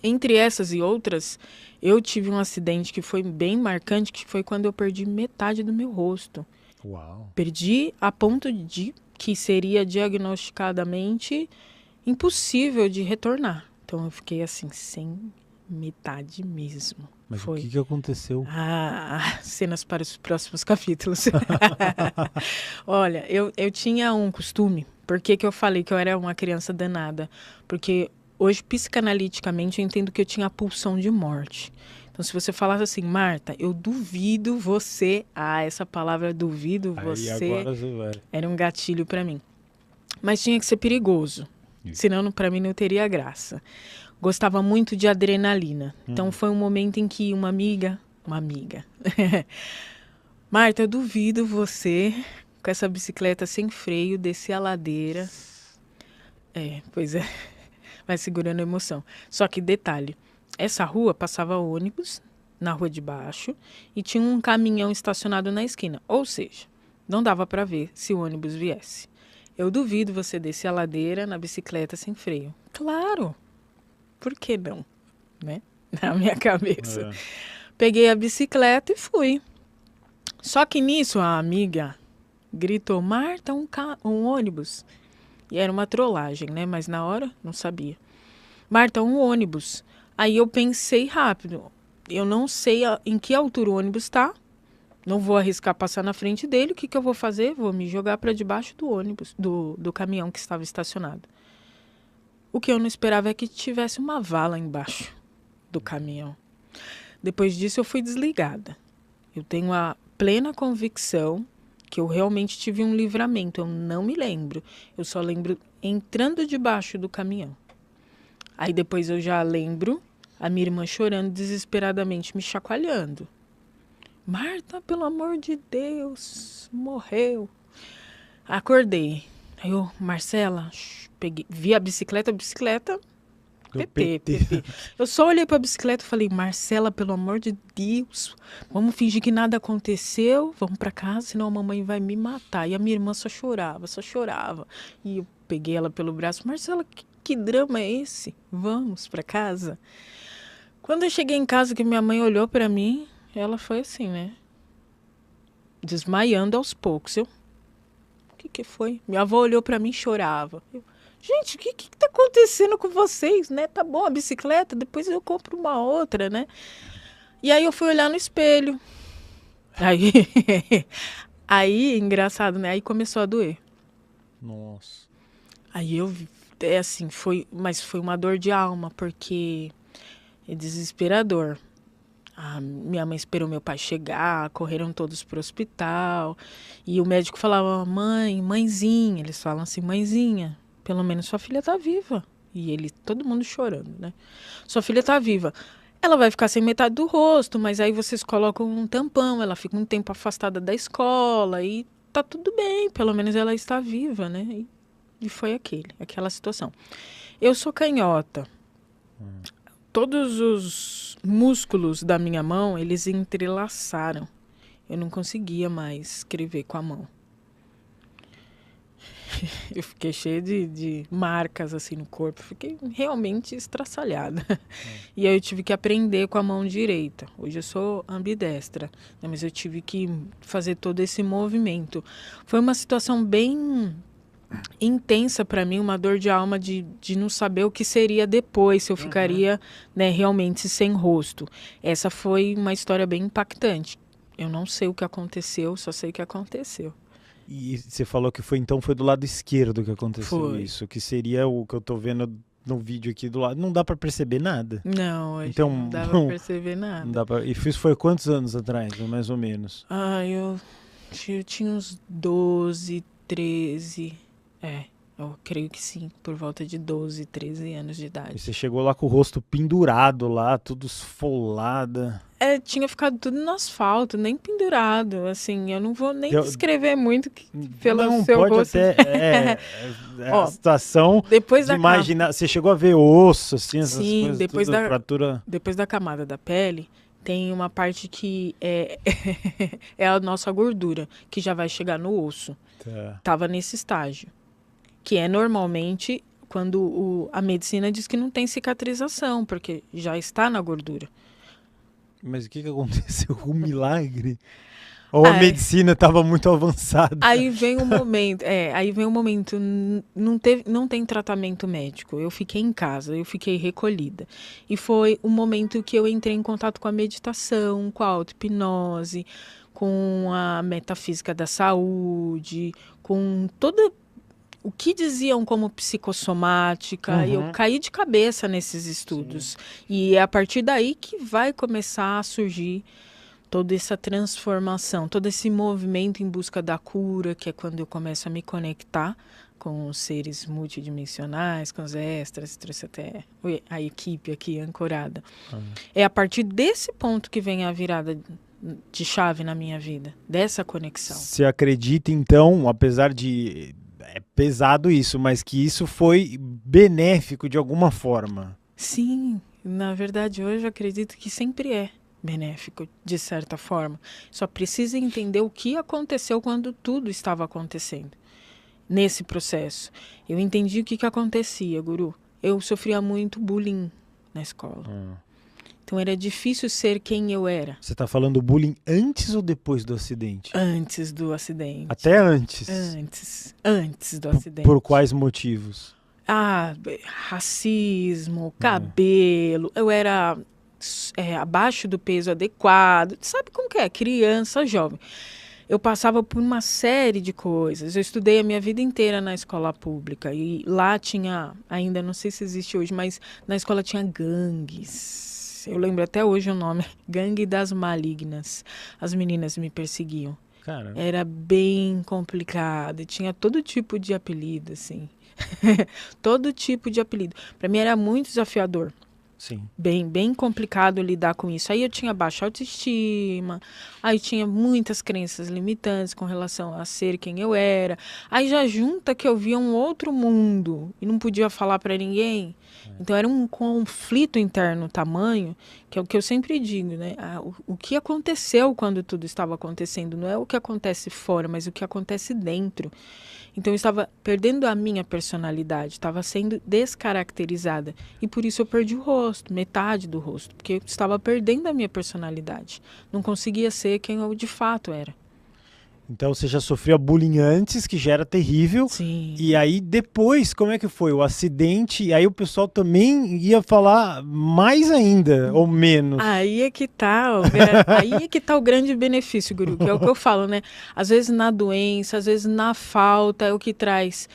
Entre essas e outras, eu tive um acidente que foi bem marcante, que foi quando eu perdi metade do meu rosto. Uau. Perdi a ponto de que seria diagnosticadamente impossível de retornar. Então eu fiquei assim, sem metade mesmo. Mas o Foi. que aconteceu? Cenas para os próximos capítulos. Olha, eu tinha um costume. Por que que eu falei que eu era uma criança danada? Porque hoje, psicanaliticamente, eu entendo que eu tinha a pulsão de morte. Então, se você falasse assim, Marta, eu duvido você... essa palavra duvido Aí você agora você vai. era um gatilho para mim. Mas tinha que ser perigoso. Isso. Senão, para mim, não teria graça. Gostava muito de adrenalina. Então, foi um momento em que uma amiga... Marta, eu duvido você, com essa bicicleta sem freio, descer a ladeira. Pois é. Vai segurando a emoção. Só que detalhe, essa rua passava ônibus na rua de baixo e tinha um caminhão estacionado na esquina. Ou seja, não dava para ver se o ônibus viesse. Eu duvido você descer a ladeira na bicicleta sem freio. Claro! Por que não? Né? Na minha cabeça. Peguei a bicicleta e fui. Só que nisso a amiga gritou, Marta, um ônibus. E era uma trollagem, né? Mas na hora não sabia. Marta, um ônibus. Aí eu pensei rápido. Eu não sei em que altura o ônibus está. Não vou arriscar passar na frente dele. O que, que eu vou fazer? Vou me jogar para debaixo do ônibus, do caminhão que estava estacionado. O que eu não esperava é que tivesse uma vala embaixo do caminhão. Depois disso eu fui desligada. Eu tenho a plena convicção que eu realmente tive um livramento. Eu não me lembro. Eu só lembro entrando debaixo do caminhão. Aí depois eu já lembro a minha irmã chorando desesperadamente, me chacoalhando. Marta, pelo amor de Deus, morreu. Acordei. Aí eu, Marcela, peguei, vi a bicicleta, PP. Eu só olhei para a bicicleta e falei, Marcela, pelo amor de Deus, vamos fingir que nada aconteceu, vamos para casa, senão a mamãe vai me matar. E a minha irmã só chorava. E eu peguei ela pelo braço, Marcela, que drama é esse? Vamos para casa? Quando eu cheguei em casa, que minha mãe olhou para mim, ela foi assim, né? Desmaiando aos poucos. O que foi? Minha avó olhou para mim e chorava. Gente, o que tá acontecendo com vocês, né? Tá bom a bicicleta, depois eu compro uma outra, né? E aí eu fui olhar no espelho. Aí, engraçado, né? Aí começou a doer. Nossa. Aí eu, assim, mas foi uma dor de alma, porque é desesperador. Minha mãe esperou meu pai chegar, correram todos pro hospital. E o médico falava, mãezinha. Eles falam assim, mãezinha, pelo menos sua filha tá viva. E todo mundo chorando, né? Sua filha tá viva. Ela vai ficar sem metade do rosto, mas aí vocês colocam um tampão, ela fica um tempo afastada da escola e tá tudo bem, pelo menos ela está viva, né? E foi aquela situação. Eu sou canhota. Todos os músculos da minha mão, eles entrelaçaram. Eu não conseguia mais escrever com a mão. Eu fiquei cheia de marcas assim no corpo. Fiquei realmente estraçalhada. E aí eu tive que aprender com a mão direita. Hoje eu sou ambidestra, né? Mas eu tive que fazer todo esse movimento. Foi uma situação bem intensa para mim, uma dor de alma de não saber o que seria depois, se eu ficaria, né, realmente sem rosto. Essa foi uma história bem impactante. Eu não sei o que aconteceu, só sei o que aconteceu. E você falou que foi do lado esquerdo que aconteceu Foi. isso, que seria o que eu tô vendo no vídeo aqui do lado. Não dá pra perceber nada. Não, hoje Então, não dá pra perceber nada. Não dá pra... E isso foi quantos anos atrás, mais ou menos? Eu tinha uns 12, 13. Eu creio que sim, por volta de 12, 13 anos de idade. E você chegou lá com o rosto pendurado lá, tudo esfolada. Tinha ficado tudo no asfalto, nem pendurado, assim, eu não vou nem descrever muito pelo não, seu pode rosto. até, a situação depois de imaginar, você chegou a ver osso, assim, essas sim, coisas, depois da camada da pele, tem uma parte que é a nossa gordura, que já vai chegar no osso. Tá. Tava nesse estágio, que é normalmente quando a medicina diz que não tem cicatrização, porque já está na gordura. Mas o que aconteceu? Um milagre? Ou a Ah, medicina estava muito avançada? aí vem o momento, não tem tratamento médico. Eu fiquei em casa, eu fiquei recolhida. E foi o momento que eu entrei em contato com a meditação, com a auto-hipnose, com a metafísica da saúde, com todo o que diziam como psicossomática, e eu Uhum. caí de cabeça nesses estudos. Sim. E é a partir daí que vai começar a surgir toda essa transformação, todo esse movimento em busca da cura, que é quando eu começo a me conectar com os seres multidimensionais, com os extras, trouxe até a equipe aqui ancorada. É a partir desse ponto que vem a virada de chave na minha vida, dessa conexão. Você acredita, então, apesar de... É pesado isso, mas que isso foi benéfico de alguma forma? Sim, na verdade hoje eu acredito que sempre é benéfico, de certa forma. Só precisa entender o que aconteceu quando tudo estava acontecendo. Nesse processo, eu entendi o que acontecia, Guru. Eu sofria muito bullying na escola. Então era difícil ser quem eu era. Você está falando bullying antes ou depois do acidente? Antes do acidente. Até antes? Antes do acidente. Por quais motivos? Racismo, cabelo. Eu era abaixo do peso adequado. Sabe como que é? Criança, jovem. Eu passava por uma série de coisas. Eu estudei a minha vida inteira na escola pública. E lá tinha, ainda não sei se existe hoje, mas na escola tinha gangues. Eu lembro até hoje o nome. Gangue das Malignas. As meninas me perseguiam. Cara. Era bem complicado. E tinha todo tipo de apelido, assim. Todo tipo de apelido. Para mim era muito desafiador. Sim. Bem complicado lidar com isso. Aí eu tinha baixa autoestima, aí tinha muitas crenças limitantes com relação a ser quem eu era. Aí já junta que eu via um outro mundo e não podia falar para ninguém. Então era um conflito interno tamanho, que é o que eu sempre digo, né? O que aconteceu quando tudo estava acontecendo não é o que acontece fora, mas o que acontece dentro. Então eu estava perdendo a minha personalidade, estava sendo descaracterizada. E por isso eu perdi o rosto, metade do rosto, porque eu estava perdendo a minha personalidade. Não conseguia ser quem eu de fato era. Então você já sofria bullying antes, que já era terrível. Sim. E aí depois, como é que foi? O acidente, e aí o pessoal também ia falar mais ainda, ou menos? Aí é que tá o grande benefício, Guru, que é o que eu falo, né? Às vezes na doença, às vezes na falta, é o que traz.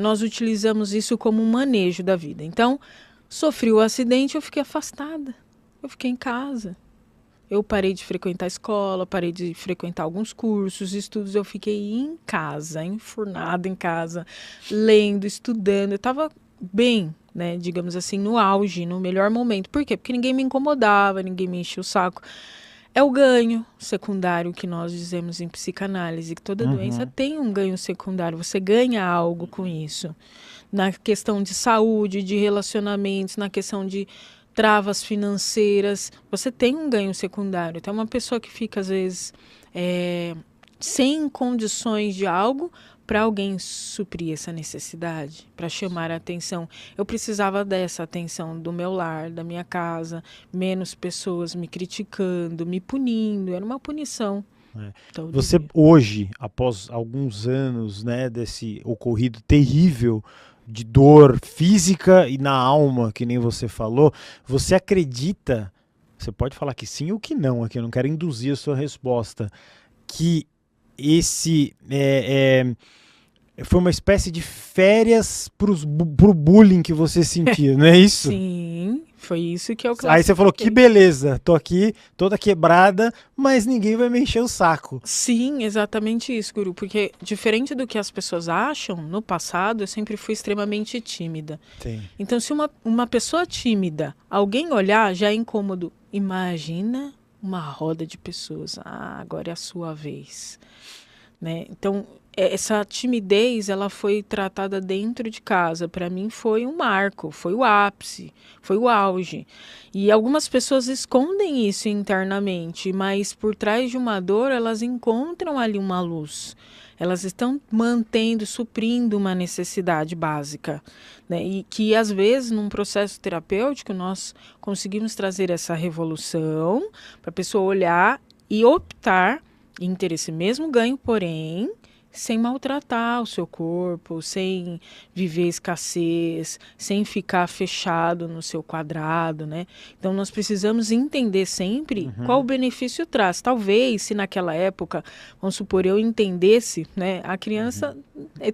Nós utilizamos isso como um manejo da vida. Então, sofri o acidente, eu fiquei afastada. Eu fiquei em casa. Eu parei de frequentar a escola, parei de frequentar alguns cursos, estudos. Eu fiquei em casa, enfurnada em casa, lendo, estudando. Eu estava bem, né, digamos assim, no auge, no melhor momento. Por quê? Porque ninguém me incomodava, ninguém me enchia o saco. É o ganho secundário que nós dizemos em psicanálise, que toda doença tem um ganho secundário. Você ganha algo com isso. Na questão de saúde, de relacionamentos, na questão de travas financeiras, você tem um ganho secundário. Então, uma pessoa que fica, às vezes, sem condições de algo, para alguém suprir essa necessidade, para chamar a atenção. Eu precisava dessa atenção do meu lar, da minha casa, menos pessoas me criticando, me punindo. Era uma punição. Você hoje, após alguns anos, né, desse ocorrido terrível, de dor física e na alma, que nem você falou, você acredita, você pode falar que sim ou que não, aqui eu não quero induzir a sua resposta, que esse foi uma espécie de férias pro bullying que você sentia, não é isso? Sim, foi isso que eu Aí você falou, que beleza, tô aqui toda quebrada, mas ninguém vai me encher o saco. Sim, exatamente isso, Guru, porque diferente do que as pessoas acham, no passado eu sempre fui extremamente tímida. Sim. Então se uma pessoa tímida, alguém olhar, já é incômodo. Imagina uma roda de pessoas, agora é a sua vez, né? Então essa timidez, ela foi tratada dentro de casa. Para mim foi um marco, foi o ápice, foi o auge. E algumas pessoas escondem isso internamente, mas por trás de uma dor elas encontram ali uma luz. elas estão mantendo, suprindo uma necessidade básica, né? E que às vezes num processo terapêutico nós conseguimos trazer essa revolução para a pessoa olhar e optar em ter esse mesmo ganho, porém sem maltratar o seu corpo, sem viver escassez, sem ficar fechado no seu quadrado, né? Então nós precisamos entender sempre qual o benefício traz. Talvez, se naquela época, vamos supor, eu entendesse, né? A criança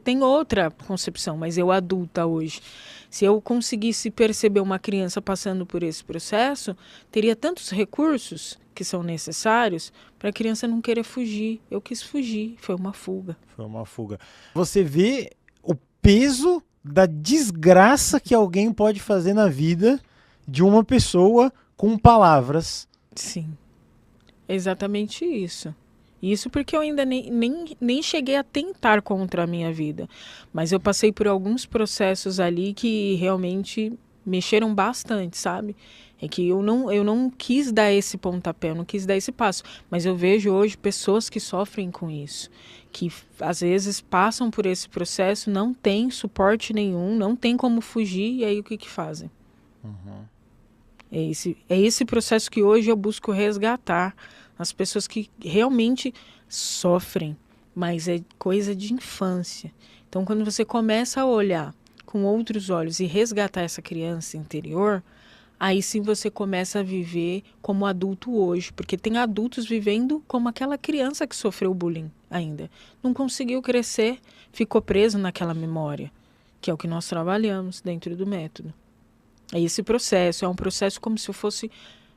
tem outra concepção, mas eu adulta hoje. Se eu conseguisse perceber uma criança passando por esse processo, teria tantos recursos que são necessários para a criança não querer fugir. Eu quis fugir, foi uma fuga. Foi uma fuga. Você vê o peso da desgraça que alguém pode fazer na vida de uma pessoa com palavras. Sim, exatamente isso. Isso porque eu ainda nem cheguei a tentar contra a minha vida. Mas eu passei por alguns processos ali que realmente mexeram bastante, sabe? É que eu não quis dar esse pontapé, eu não quis dar esse passo. Mas eu vejo hoje pessoas que sofrem com isso, que às vezes passam por esse processo, não tem suporte nenhum, não tem como fugir, e aí o que fazem? É esse processo que hoje eu busco resgatar. As pessoas que realmente sofrem, mas é coisa de infância. Então, quando você começa a olhar com outros olhos e resgatar essa criança interior, aí sim você começa a viver como adulto hoje, porque tem adultos vivendo como aquela criança que sofreu bullying ainda. Não conseguiu crescer, ficou preso naquela memória, que é o que nós trabalhamos dentro do método. É esse processo, é um processo como se eu fosse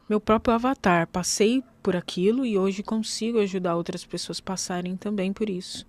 meu próprio avatar. Passei por aquilo e hoje consigo ajudar outras pessoas a passarem também por isso.